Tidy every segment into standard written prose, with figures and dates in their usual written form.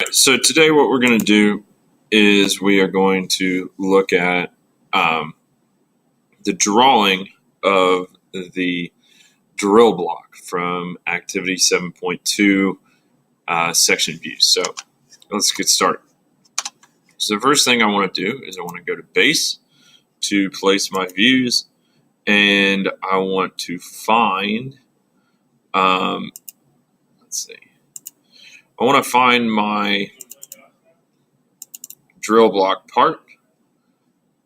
right, so today what we're going to do is we are going to look at the drawing of the drill block from Activity 7.2 section view. So let's get started. So the first thing I want to do is I want to go to Base to place my views, and I want to find, let's see, I want to find my drill block part.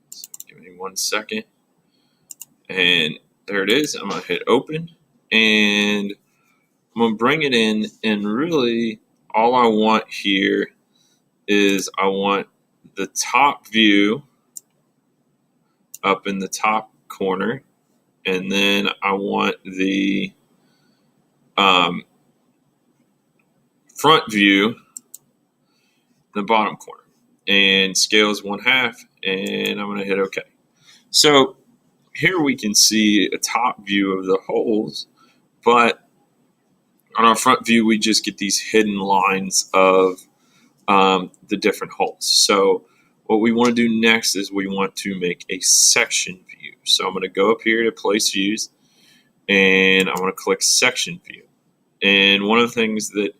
So give me 1 second. And there it is. I'm going to hit open and I'm going to bring it in. And really all I want here is I want the top view up in the top corner. And then I want the front view in the bottom corner. And scale is 1/2. And I'm going to hit OK. So here we can see a top view of the holes, but on our front view, we just get these hidden lines of the different holes. So what we want to do next is we want to make a section view. So I'm going to go up here to place views, and I'm going to click section view. And one of the things that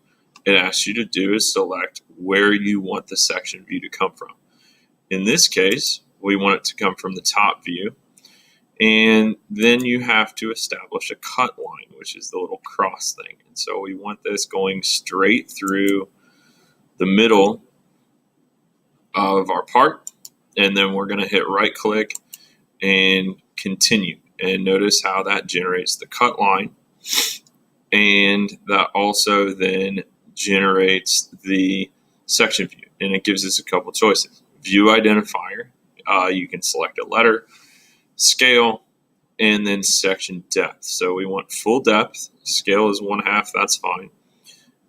it asks you to do is select where you want the section view to come from. In this case, we want it to come from the top view. And then you have to establish a cut line, which is the little cross thing. And so we want this going straight through the middle of our part. And then we're going to hit right click and continue. And notice how that generates the cut line. And that also then generates the section view. And it gives us a couple choices. View identifier, you can select a letter, scale, and then section depth. So we want full depth. Scale is 1/2, that's fine.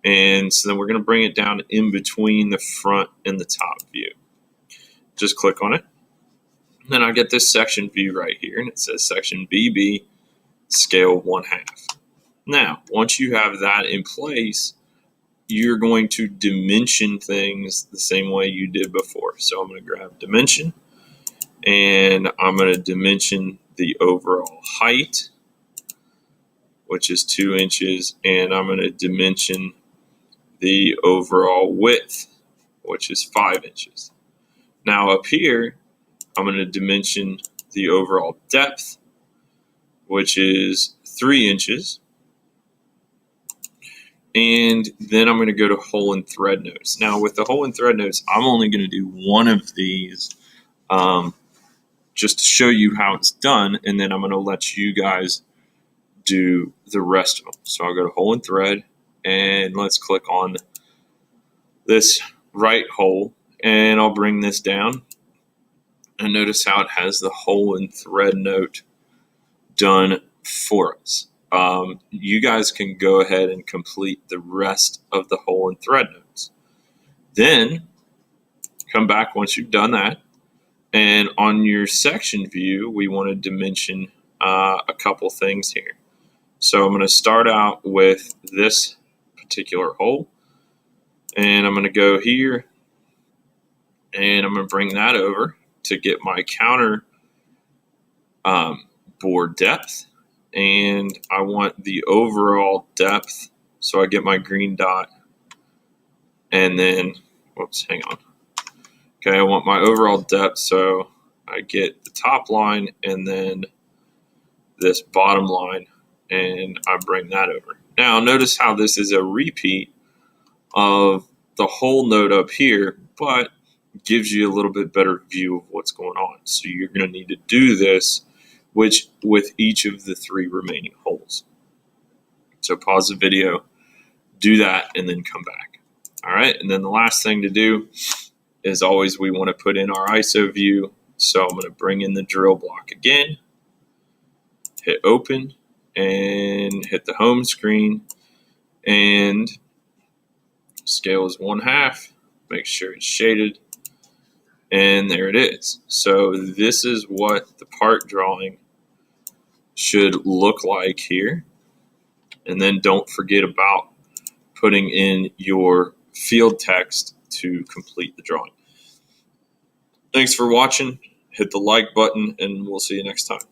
And so then we're going to bring it down in between the front and the top view. Just click on it. And then I get this section view right here, and it says section BB, scale 1/2. Now, once you have that in place, you're going to dimension things the same way you did before. So I'm going to grab dimension, and I'm going to dimension the overall height, which is 2 inches, and I'm going to dimension the overall width, which is 5 inches. Now up here, I'm going to dimension the overall depth, which is 3 inches. And then I'm going to go to hole and thread notes. Now with the hole and thread notes, I'm only going to do one of these just to show you how it's done, and then I'm going to let you guys do the rest of them. So I'll go to hole and thread, and let's click on this right hole, and I'll bring this down, and notice how it has the hole and thread note done for us. You guys can go ahead and complete the rest of the hole and thread notes. Then come back once you've done that, and on your section view, we want to dimension a couple things here. So I'm going to start out with this particular hole, and I'm going to go here, and I'm going to bring that over to get my counter bore depth, and I want the overall depth. So I get my green dot, and then, whoops, hang on. Okay, I want my overall depth, so I get the top line and then this bottom line, and I bring that over. Now, notice how this is a repeat of the whole node up here, but gives you a little bit better view of what's going on. So you're going to need to do this with each of the 3 remaining holes. So pause the video, do that, and then come back. All right, and then the last thing to do is always we want to put in our ISO view. So I'm going to bring in the drill block again, hit open, and hit the home screen, and scale is 1/2. Make sure it's shaded, and there it is. So this is what the part drawing should look like here. And then don't forget about putting in your field text to complete the drawing. Thanks for watching. Hit the like button, and we'll see you next time.